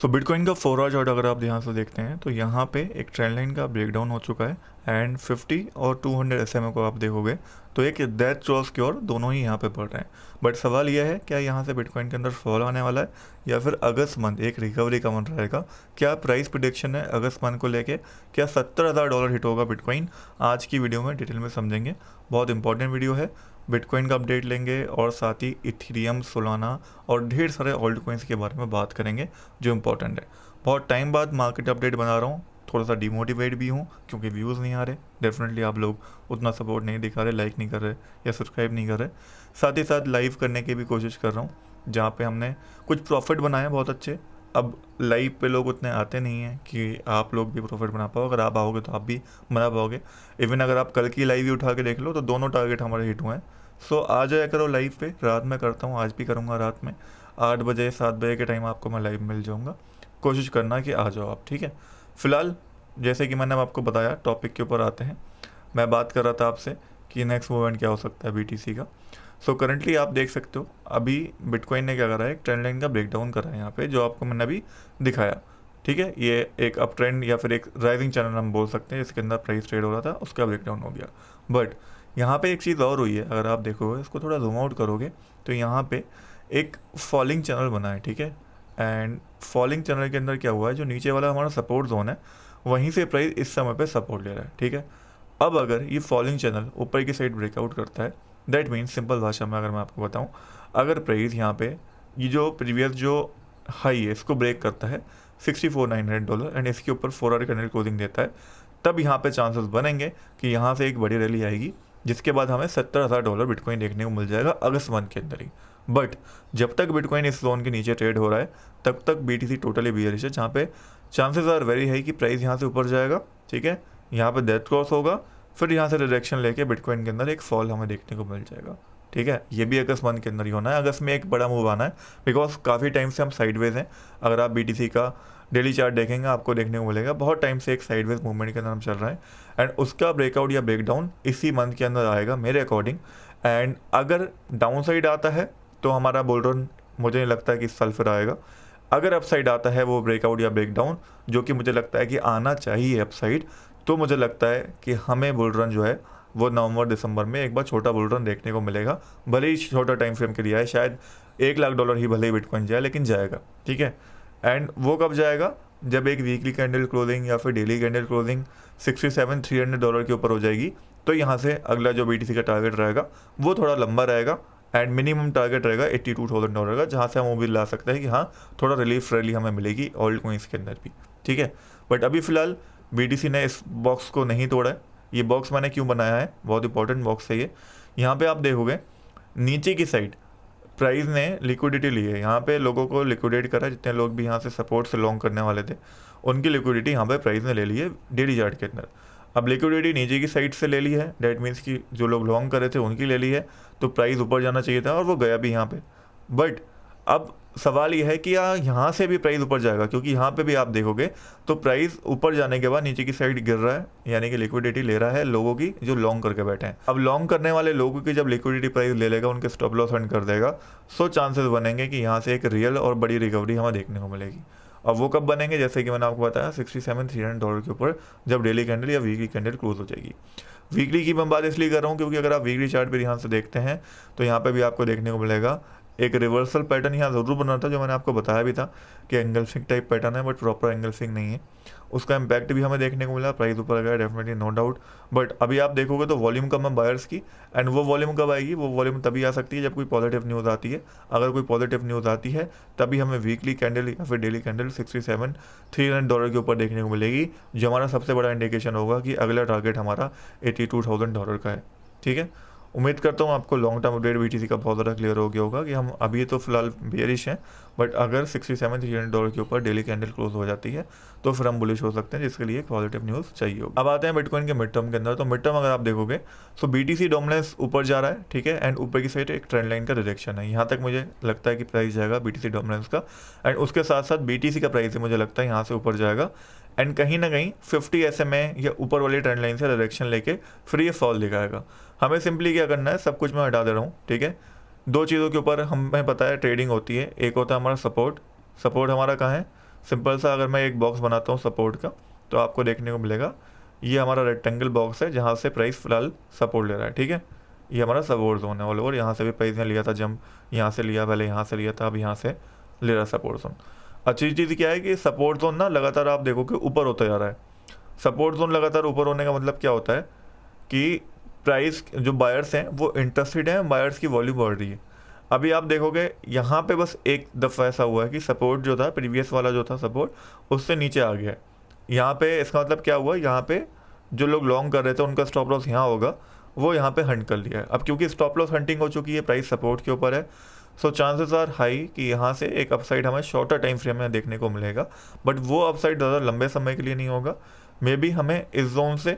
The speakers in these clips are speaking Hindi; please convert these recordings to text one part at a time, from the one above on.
तो बिटकॉइन का 4 आवर चार्ट अगर आप ध्यान से देखते हैं तो यहाँ पे एक ट्रेंड लाइन का ब्रेकडाउन हो चुका है एंड 50 और 200 SMA को आप देखोगे तो एक डेथ क्रॉस की ओर दोनों ही यहाँ पे बढ़ रहे हैं। बट सवाल यह है क्या यहाँ से बिटकॉइन के अंदर फॉल आने वाला है या फिर अगस्त मंथ एक रिकवरी का मंथ रहेगा। क्या प्राइस प्रिडिक्शन है अगस्त मंथ को लेके, क्या $70,000 हिट होगा बिटकॉइन, आज की वीडियो में डिटेल में समझेंगे। बहुत इंपॉर्टेंट वीडियो है, बिटकॉइन का अपडेट लेंगे और साथ ही इथेरियम, सोलाना और ढेर सारे ओल्ड कॉइन्स के बारे में बात करेंगे जो इंपॉर्टेंट है। बहुत टाइम बाद मार्केट अपडेट बना रहा हूँ, थोड़ा सा डिमोटिवेट भी हूँ क्योंकि व्यूज़ नहीं आ रहे। डेफिनेटली आप लोग उतना सपोर्ट नहीं दिखा रहे, लाइक नहीं कर रहे या सब्सक्राइब नहीं कर रहे। साथ ही साथ लाइव करने की भी कोशिश कर रहा हूँ जहाँ पे हमने कुछ प्रॉफिट बनाए बहुत अच्छे। अब लाइव पे लोग उतने आते नहीं हैं कि आप लोग भी प्रॉफिट बना पाओ। अगर आप आओगे तो आप भी बना पाओगे। इवन अगर आप कल की लाइव ही उठा के देख लो तो दोनों टारगेट हमारे हिट हुए हैं। सो आ जाया करो लाइव पे, रात में करता हूँ, आज भी करूँगा रात में 8 बजे 7 बजे के टाइम आपको मैं लाइव मिल जाऊँगा। कोशिश करना कि आ जाओ आप, ठीक है। फिलहाल जैसे कि मैंने आपको बताया टॉपिक के ऊपर आते हैं। मैं बात कर रहा था आपसे कि नेक्स्ट मूवमेंट क्या हो सकता है BTC का। सो करंटली आप देख सकते हो अभी बिटकॉइन ने क्या करा है, एक ट्रेंड लाइन का ब्रेकडाउन करा है यहाँ पे जो आपको मैंने अभी दिखाया, ठीक है। ये एक अप ट्रेंड या फिर एक राइजिंग चैनल हम बोल सकते हैं, इसके अंदर प्राइस ट्रेड हो रहा था, उसका ब्रेकडाउन हो गया। बट यहाँ पे एक चीज़ और हुई है, अगर आप देखोगे इसको थोड़ा जूम आउट करोगे तो यहाँ पे एक फॉलिंग चैनल बना है, ठीक है। एंड फॉलिंग चैनल के अंदर क्या हुआ है, जो नीचे वाला हमारा सपोर्ट जोन है वहीं से प्राइस इस समय पे सपोर्ट ले रहा है, ठीक है। अब अगर ये फॉलिंग चैनल ऊपर की साइड ब्रेकआउट करता है, दैट मीन्स सिंपल भाषा में अगर मैं आपको बताऊं, अगर प्राइस यहाँ पे ये जो प्रीवियस जो हाई है इसको ब्रेक करता है $64,900 एंड इसके ऊपर 4 आवर कैंडल क्लोजिंग देता है, तब यहाँ पे चांसेस बनेंगे कि यहाँ से एक बड़ी रैली आएगी जिसके बाद हमें $70,000 बिटकॉइन देखने को मिल जाएगा अगस्त मंथ के अंदर ही। बट जब तक बिटकॉइन इस जोन के नीचे ट्रेड हो रहा है तब तक BTC टोटली बियरिश है, जहाँ पे चांसेस आर वेरी हाई कि प्राइस यहाँ से ऊपर जाएगा, ठीक है। यहाँ पे डेथ क्रॉस होगा, फिर यहाँ से डायरेक्शन लेके बिटकॉइन के अंदर एक फॉल हमें देखने को मिल जाएगा, ठीक है। ये भी अगस्त मंथ के अंदर ही होना है। अगस्त में एक बड़ा मूव आना है बिकॉज काफ़ी टाइम से हम साइडवेज हैं। अगर आप BTC का डेली चार्ट देखेंगे आपको देखने को मिलेगा बहुत टाइम से एक साइडवेज मूवमेंट के अंदर हम चल रहे हैं एंड उसका ब्रेकआउट या ब्रेकडाउन इसी मंथ के अंदर आएगा मेरे अकॉर्डिंग। एंड अगर डाउन साइड आता है तो हमारा बुल रन मुझे नहीं लगता है कि इस साल फिर आएगा। अगर अपसाइड आता है वो ब्रेकआउट या ब्रेकडाउन, जो कि मुझे लगता है कि आना चाहिए अपसाइड, तो मुझे लगता है कि हमें बुल रन जो है वो नवंबर दिसंबर में एक बार छोटा बुल रन देखने को मिलेगा। भले ही छोटा टाइम फ्रेम के लिए है, शायद $1,00,000 ही भले ही बिटकॉइन जाए, लेकिन जाएगा, ठीक है। एंड वो कब जाएगा, जब एक वीकली कैंडल क्लोजिंग या फिर डेली कैंडल क्लोजिंग $67,300 के ऊपर हो जाएगी, तो यहाँ से अगला जो BTC का टारगेट रहेगा वो थोड़ा लंबा रहेगा एंड मिनिमम टारगेट रहेगा $82,000 का, जहाँ से हम उम्मीद ला सकते हैं कि हाँ थोड़ा रिलीफ रैली हमें मिलेगी ओल्ड कॉइन्स के अंदर भी, ठीक है। बट अभी फ़िलहाल BTC ने इस बॉक्स को नहीं तोड़ा है। ये बॉक्स मैंने क्यों बनाया है, बहुत इंपॉर्टेंट बॉक्स है ये। यहाँ पे आप देखोगे नीचे की साइड प्राइस ने लिक्विडिटी ली है, यहाँ पे लोगों को लिक्विडेट करा, जितने लोग भी यहाँ से सपोर्ट से लॉन्ग करने वाले थे उनकी लिक्विडिटी यहाँ पे प्राइस ने ले ली है डेली चार्ट के अंदर। अब लिक्विडिटी नीचे की साइड से ले ली है, डेट मीन्स कि जो लोग लॉन्ग करे थे उनकी ले ली है, तो प्राइस ऊपर जाना चाहिए था और वो गया भी यहाँ पे। बट अब सवाल ये है कि यहाँ से भी प्राइस ऊपर जाएगा, क्योंकि यहाँ पे भी आप देखोगे तो प्राइस ऊपर जाने के बाद नीचे की साइड गिर रहा है, यानी कि लिक्विडिटी ले रहा है लोगों की जो लॉन्ग करके बैठे हैं। अब लॉन्ग करने वाले लोगों की जब लिक्विडिटी प्राइस ले लेगा, उनके स्टॉप लॉस हंड कर देगा, सो चांसेस बनेंगे कि यहाँ से एक रियल और बड़ी रिकवरी हमें देखने को मिलेगी। अब वो कब बनेंगे, जैसे कि मैंने आपको बताया $67,300 के ऊपर जब डेली कैंडल या वीकली कैंडल क्लोज हो जाएगी। वीकली की मैं बात इसलिए कर रहा हूँ क्योंकि अगर आप वीकली चार्ट पे ध्यान से देखते हैं तो यहाँ पे भी आपको देखने को मिलेगा एक रिवर्सल पैटर्न यहाँ ज़रूर बना था, जो मैंने आपको बताया भी था कि एंगल्फिंग टाइप पैटर्न है, बट प्रॉपर एंगल्फिंग नहीं है। उसका इम्पैक्ट भी हमें देखने को मिला, प्राइस ऊपर गया डेफिनेटली, नो डाउट। बट अभी आप देखोगे तो वॉल्यूम कम है बायर्स की, एंड वो वॉल्यूम कब आएगी, वो वॉल्यूम तभी आ सकती है जब कोई पॉजिटिव न्यूज़ आती है। अगर कोई पॉजिटिव न्यूज़ आती है तभी हमें वीकली कैंडल या फिर डेली कैंडल $67,300 के ऊपर देखने को मिलेगी, जो हमारा सबसे बड़ा इंडिकेशन होगा कि अगला टारगेट हमारा $82,000 का है, ठीक है। उम्मीद करता हूँ आपको लॉन्ग टर्म अपडेट BTC का बहुत ज़्यादा क्लियर हो गया होगा कि हम अभी तो फिलहाल बेयरिश हैं, बट अगर $67,300 के ऊपर डेली कैंडल क्लोज हो जाती है तो फिर हम बुलिश हो सकते हैं, जिसके लिए एक पॉजिटिव न्यूज़ चाहिए होगी। अब आते हैं बिटकॉइन के मिड टर्म के अंदर। तो मिड टर्म अगर आप देखोगे तो BTC डोमिनेंस ऊपर जा रहा है, ठीक है, एंड ऊपर की साइड एक ट्रेंड लाइन का डायरेक्शन है। यहाँ तक मुझे लगता है कि प्राइस जाएगा BTC डोमिनेंस का, एंड उसके साथ साथ BTC का प्राइस मुझे लगता है यहाँ से ऊपर जाएगा एंड कहीं ना कहीं 50 SMA या ऊपर वाली ट्रेंड लाइन से डायरेक्शन लेके फिर ये फॉल दिखाएगा। हमें सिंपली क्या करना है, सब कुछ मैं हटा दे रहा हूँ, ठीक है। दो चीज़ों के ऊपर हमें पता है ट्रेडिंग होती है, एक होता है हमारा सपोर्ट। सपोर्ट हमारा कहाँ है, सिंपल सा अगर मैं एक बॉक्स बनाता हूँ सपोर्ट का, तो आपको देखने को मिलेगा ये हमारा रेक्टेंगल बॉक्स है जहाँ से प्राइस फिलहाल सपोर्ट ले रहा है, ठीक है। ये हमारा सपोर्ट जोन है ऑल ओवर, यहाँ से भी प्राइस ने लिया था जंप, यहाँ से लिया, पहले यहाँ से लिया था, अब यहाँ से ले रहा सपोर्ट जोन। अच्छी चीज़ क्या है कि सपोर्ट जोन ना लगातार आप देखो कि ऊपर होता जा रहा है। सपोर्ट जोन लगातार ऊपर होने का मतलब क्या होता है कि प्राइस जो बायर्स हैं वो इंटरेस्टेड हैं, बायर्स की वॉल्यूम बढ़ रही है। अभी आप देखोगे यहाँ पे बस एक दफ़ा ऐसा हुआ है कि सपोर्ट जो था प्रीवियस वाला जो था सपोर्ट उससे नीचे आ गया है। यहाँ पे इसका मतलब क्या हुआ, यहाँ पे जो लोग लॉन्ग कर रहे थे उनका स्टॉप लॉस यहाँ होगा, वो यहाँ पे हंट कर लिया है। अब क्योंकि स्टॉप लॉस हंटिंग हो चुकी है, प्राइस सपोर्ट के ऊपर है, सो चांसेस आर हाई कि यहाँ से एक अपसाइड हमें शॉर्टर टाइम फ्रेम में देखने को मिलेगा, बट वो अपसाइड ज़्यादा लंबे समय के लिए नहीं होगा। मे बी हमें इस जोन से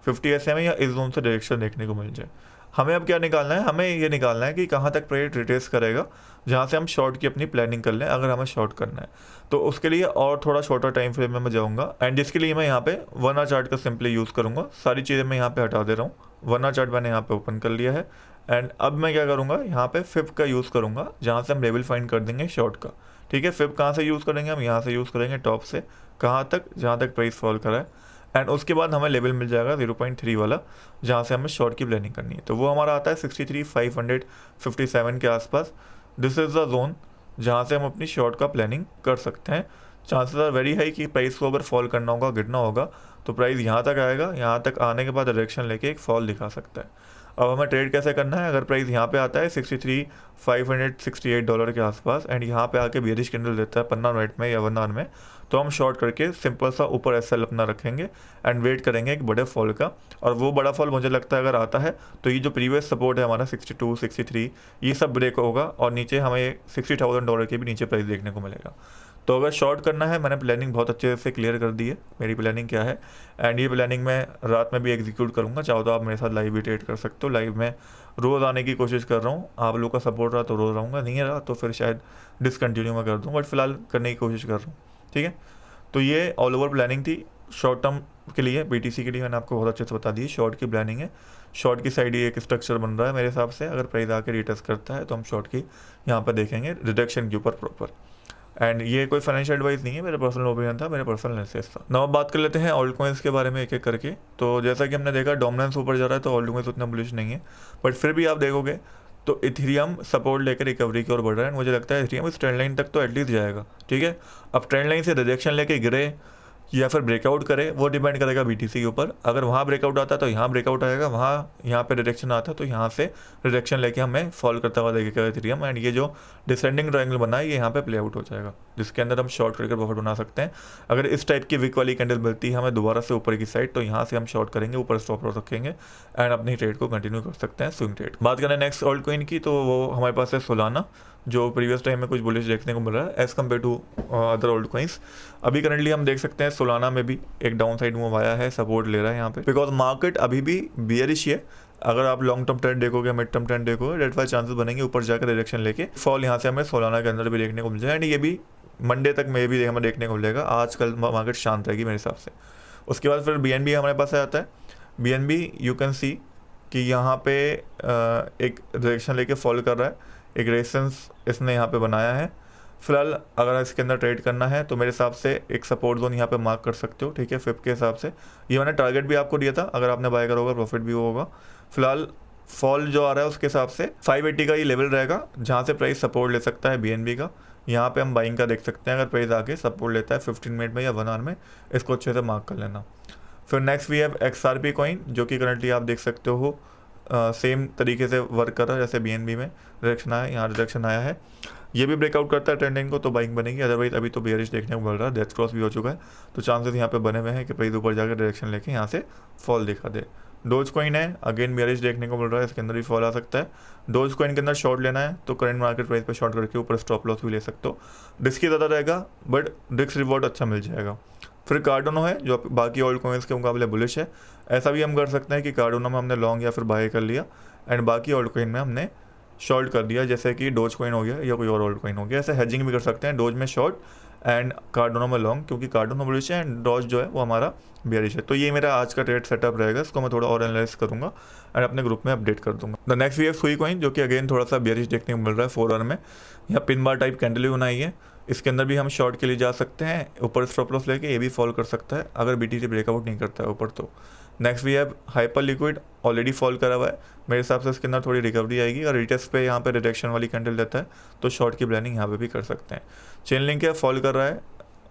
50 SMA या इस जोन से डायरेक्शन देखने को मिल जाए। हमें अब क्या निकालना है, हमें ये निकालना है कि कहाँ तक प्राइस रिट्रेस करेगा जहाँ से हम शॉर्ट की अपनी प्लानिंग कर लें, अगर हमें शॉर्ट करना है तो उसके लिए और थोड़ा शॉर्टर टाइम फ्रेम में मैं जाऊँगा। एंड जिसके लिए मैं यहाँ पे 1 आवर चार्ट का सिंपली यूज़ करूँगा। सारी चीज़ें मैं यहाँ पे हटा दे रहा हूँ, 1 आवर चार्ट मैंने यहाँ पे ओपन कर लिया है। एंड अब मैं क्या करूँगा, यहाँ पे फिब का यूज़ करूँगा जहाँ से हम लेवल फाइंड कर देंगे शॉर्ट का, ठीक है। फिब कहाँ से यूज़ करेंगे, हम यहाँ से यूज़ करेंगे टॉप से कहाँ तक, जहाँ तक प्राइस फॉल करा है। एंड उसके बाद हमें लेवल मिल जाएगा 0.3 वाला जहाँ से हमें शॉर्ट की प्लानिंग करनी है, तो वो हमारा आता है 63,557 के आसपास। दिस इज़ द जोन जहाँ से हम अपनी शॉर्ट का प्लानिंग कर सकते हैं। चांसेस आर वेरी हाई कि प्राइस को अगर फॉल करना होगा, गिरना होगा, तो प्राइस यहाँ तक आएगा, यहाँ तक आने के बाद डायरेक्शन लेके एक फॉल दिखा सकता है। अब हमें ट्रेड कैसे करना है, अगर प्राइस यहाँ पे आता है $63,568 के आसपास एंड यहाँ पे आके बेरिश कैंडल देता है 15 मिनट में या 1 आवर में, तो हम शॉर्ट करके सिंपल सा ऊपर एसएल अपना रखेंगे एंड वेट करेंगे एक बड़े फॉल का। और वो बड़ा फॉल मुझे लगता है अगर आता है तो ये जो प्रीवियस सपोर्ट है हमारा 62, 63, ये सब ब्रेक होगा और नीचे हमें $60,000 के भी नीचे प्राइस देखने को मिलेगा। तो अगर शॉर्ट करना है, मैंने प्लानिंग बहुत अच्छे से क्लियर कर दी है, मेरी प्लानिंग क्या है। एंड ये प्लानिंग मैं रात में भी एग्जीक्यूट करूँगा, चाहो तो आप मेरे साथ लाइव भी ट्रेड कर सकते हो। लाइव में रोज़ आने की कोशिश कर रहा हूँ, आप लोग का सपोर्ट रहा तो रोज़ रहूँगा, नहीं रहा तो फिर शायद डिसकंटिन्यू मैं कर दूँ, बट फिलहाल करने की कोशिश कर रहा हूँ, ठीक है। तो ये ऑल ओवर प्लानिंग थी शॉर्ट टर्म के लिए, BTC के लिए मैंने आपको बहुत अच्छे से बता दी। शॉर्ट की प्लानिंग है, शॉर्ट की साइड ये एक स्ट्रक्चर बन रहा है मेरे हिसाब से। अगर प्राइस आके रिटेस्ट करता है तो हम शॉर्ट की यहाँ पर देखेंगे रिडक्शन के ऊपर प्रॉपर। एंड ये कोई फाइनेंशियल एडवाइस नहीं है, मेरा पर्सनल ओपिनियन था, मेरा पर्सनल एनालिसिस था। अब बात कर लेते हैं ऑल्ट कॉइन्स के बारे में एक एक करके। तो जैसा कि हमने देखा डोमिनेंस ऊपर जा रहा है तो ऑल्ट कॉइन्स उतना बुलिश नहीं है, बट फिर भी आप देखोगे तो इथेरियम सपोर्ट लेकर रिकवरी की ओर बढ़ रहा है। मुझे लगता है इथेरियम इस ट्रेंड लाइन तक तो एटलीस्ट जाएगा, ठीक है। अब ट्रेंड लाइन से रिजेक्शन लेके गिरे या फिर ब्रेकआउट करे वो डिपेंड करेगा BTC के ऊपर। अगर वहाँ ब्रेकआउट आता है तो यहाँ ब्रेकआउट आएगा, वहाँ यहाँ पे रिजेक्शन आता है तो यहाँ से रिजेक्शन लेके हमें फॉल करता हुआ देखेगा इथेरियम। एंड ये जो डिसेंडिंग ट्रायंगल बना है ये यहाँ पे प्ले आउट हो जाएगा, जिसके अंदर हम शॉर्ट करके प्रॉफिट बना सकते हैं। अगर इस टाइप की वीक वाली कैंडल मिलती है हमें दोबारा से ऊपर की साइड, तो यहाँ से हम शॉर्ट करेंगे, ऊपर स्टॉप लॉस रखेंगे एंड अपनी ट्रेड को कंटिन्यू कर सकते हैं, स्विंग ट्रेड। बात करें नेक्स्ट ऑल्ट कॉइन की, तो वो हमारे पास है सोलाना, जो प्रीवियस टाइम में कुछ बुलिश देखने को मिल रहा है as compared to other old coins. अभी करंटली हम देख सकते हैं सोलाना में भी एक डाउन साइड मूव आया है, सपोर्ट ले रहा है यहाँ पे, बिकॉज मार्केट अभी भी बियरिश है। अगर आप लॉन्ग टर्म ट्रेंड देखोगे, मिड टर्म ट्रेंड देखोगे, डेट वाइज चांसेस बनेंगे ऊपर जाकर डायरेक्शन लेके फॉल यहाँ से हमें सोलाना के अंदर भी देखने को मिल जाए। एंड ये भी मंडे तक में भी हमें देखने को मिलेगा, आजकल मार्केट शांत रहेगी मेरे हिसाब से। उसके बाद फिर BNB हमारे पास आ जाता है। BNB यू कैन सी कि यहाँ पे एक डायरेक्शन लेके फॉल कर रहा है, एक रेजिस्टेंस इसने यहाँ पे बनाया है। फिलहाल अगर इसके अंदर ट्रेड करना है तो मेरे हिसाब से एक सपोर्ट जोन यहाँ पे मार्क कर सकते हो, ठीक है। फिब के हिसाब से ये मैंने टारगेट भी आपको दिया था, अगर आपने बाय करोगे प्रॉफिट भी होगा। फिलहाल फॉल जो आ रहा है उसके हिसाब से 580 का ये लेवल रहेगा जहाँ से प्राइस सपोर्ट ले सकता है BNB का। यहाँ पे हम बाइंग का देख सकते हैं, अगर प्राइस आके सपोर्ट लेता है 15 मिनट में या 1 आवर में, इसको अच्छे से मार्क कर लेना। फिर next we have XRP coin, जो कि करंटली आप देख सकते हो सेम तरीके से वर्क कर रहा है जैसे BNB में डायरेक्शन आया, यहाँ डायरेक्शन आया है। ये भी ब्रेकआउट करता है ट्रेंडिंग को तो बाइंग बनेगी, अदरवाइज अभी तो बेयरिश देखने को मिल रहा है, डेथ क्रॉस भी हो चुका है, तो चांसेस यहाँ पे बने हुए हैं कि प्राइस ऊपर जाकर डायरेक्शन लेके यहाँ से फॉल दिखा दे। डोज कॉइन है, अगेन बेयरिश देखने को मिल रहा है, इसके अंदर भी फॉल आ सकता है। डोज कॉइन के अंदर शॉर्ट लेना है तो करंट मार्केट प्राइस पे शॉर्ट करके ऊपर स्टॉप लॉस भी ले सकते हो। रिस्क ज़्यादा रहेगा बट रिस्क रिवॉर्ड अच्छा मिल जाएगा। फिर कार्डोनो है जो बाकी ऑल्ट कॉइन्स के मुकाबले बुलिश है। ऐसा भी हम कर सकते हैं कि कार्डोनो में हमने लॉन्ग या फिर बाय कर लिया एंड बाकी ऑल्ट कॉइन में हमने शॉर्ट कर दिया, जैसे कि डोज कॉइन हो गया या कोई और ऑल्ट कॉइन हो गया। ऐसे हेजिंग भी कर सकते हैं, डोज में शॉर्ट एंड कार्डोनो में लॉन्ग, क्योंकि कार्डोनो बुलिश है एंड डोज जो है वो हमारा बेयरिश है। तो ये मेरा आज का ट्रेड सेटअप रहेगा, इसको मैं थोड़ा और एनालाइज करूँगा एंड अपने ग्रुप में अपडेट कर दूंगा। द नेक्स्ट वी हैव सुई कॉइन, जो कि अगेन थोड़ा सा बेयरिश देखने को मिल रहा है 4 आवर में। यहाँ पिन बार टाइप कैंडल भी बनाई है इसके अंदर भी हम शॉर्ट के लिए जा सकते हैं, ऊपर स्टॉप लॉस लेके ये भी फॉल कर सकता है अगर BTC ब्रेकआउट नहीं करता है ऊपर तो। Next we have Hyperliquid, already fall करा हुआ है, मेरे हिसाब से इसके अंदर थोड़ी रिकवरी आएगी और रिटेस्ट पे यहाँ पे रिडक्शन वाली कैंडल देता है तो शॉर्ट की प्लानिंग यहाँ पे भी कर सकते हैं। चेन लिंक है, फॉल कर रहा है,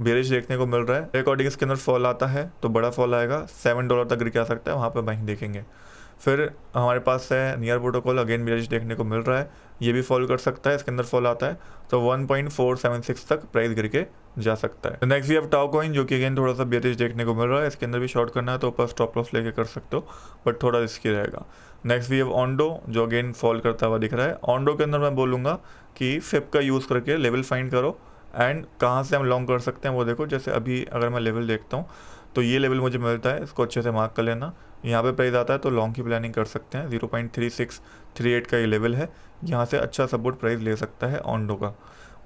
बेरिश देखने को मिल रहा है, अकॉर्डिंग इसके अंदर फॉल आता है तो बड़ा फॉल आएगा, $7 तक गिर के आ सकता है, वहाँ पे बाइंग देखेंगे। फिर हमारे पास है नियर प्रोटोकॉल, अगेन बेरिश देखने को मिल रहा है, ये भी फॉल कर सकता है, इसके अंदर फॉल आता है तो 1.476 तक प्राइस गिर के जा सकता है। Next we have Tao coin, जो कि अगेन थोड़ा सा बेरिश देखने को मिल रहा है, इसके अंदर भी शॉर्ट करना है तो ऊपर स्टॉप लॉस लेके कर सकते हो बट थोड़ा रिस्की रहेगा। नेक्स्ट वी हैव ऑन्डो, जो अगेन फॉल करता हुआ दिख रहा है। ऑन्डो के अंदर मैं बोलूँगा कि फिप का यूज़ करके लेवल फाइंड करो एंड कहाँ से हम लॉन्ग कर सकते हैं वो देखो। जैसे अभी अगर मैं लेवल देखता हूँ तो ये लेवल मुझे मिलता है, इसको अच्छे से मार्क कर लेना, यहाँ पे प्राइस आता है तो लॉन्ग की प्लानिंग कर सकते हैं। 0.3638 का ये लेवल है, यहाँ से अच्छा सपोर्ट प्राइस ले सकता है ऑन्डो का।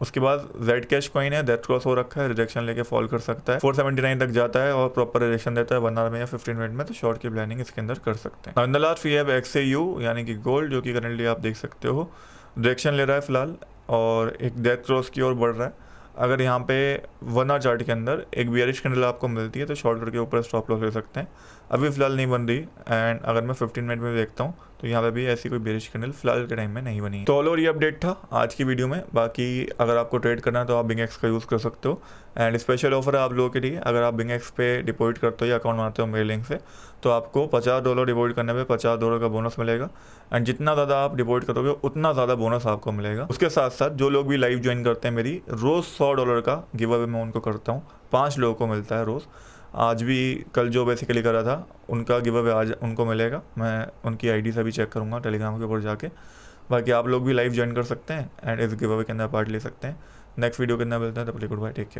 उसके बाद जेड कैश कॉइन है, दैट क्रॉस हो रखा है, रिजेक्शन लेके फॉल कर सकता है, 479 तक जाता है और प्रॉपर रिजेक्शन देता है 1 आवर में या 15 मिनट में, तो शॉर्ट की प्लानिंग इसके अंदर कर सकते हैं। In the last we have XAU यानी कि गोल्ड, जो कि करंटली आप देख सकते हो डायरेक्शन ले रहा है फिलहाल और एक डेथ क्रॉस की ओर बढ़ रहा है। अगर यहाँ पे 1 आवर चार्ट के अंदर एक बियरिश कैंडल आपको मिलती है तो शॉर्ट करके ऊपर स्टॉप लॉस ले सकते हैं, अभी फिलहाल नहीं बन रही। एंड अगर मैं 15 मिनट में देखता हूँ तो यहाँ पे भी ऐसी कोई बेरिश कैंडल फिलहाल के टाइम में नहीं बनी है। तो ऑल ओवर ये अपडेट था आज की वीडियो में। बाकी अगर आपको ट्रेड करना है तो आप BingX का यूज़ कर सकते हो एंड स्पेशल ऑफर है आप लोगों के लिए, अगर आप BingX पे डिपॉजिट करते हो या अकाउंट बनाते हो मेरे लिंक से तो आपको $50 डिपॉजिट करने पे $50 का बोनस मिलेगा एंड जितना ज़्यादा आप डिपॉजिट करोगे उतना ज़्यादा बोनस आपको मिलेगा। उसके साथ साथ जो लोग भी लाइव ज्वाइन करते हैं मेरी, रोज़ $100 का गिव अवे मैं उनको करता हूँ, 5 लोगों को मिलता है रोज़। आज भी कल जो बेसिकली करा था उनका गिव अवे आज उनको मिलेगा, मैं उनकी आईडी से भी चेक करूँगा टेलीग्राम के ऊपर जाके। बाकी आप लोग भी लाइव ज्वाइन कर सकते हैं एंड इस गिव अवे के अंदर पार्ट ले सकते हैं। नेक्स्ट वीडियो के अंदर मिलते हैं, तब तक गुड बाय, टेक केयर।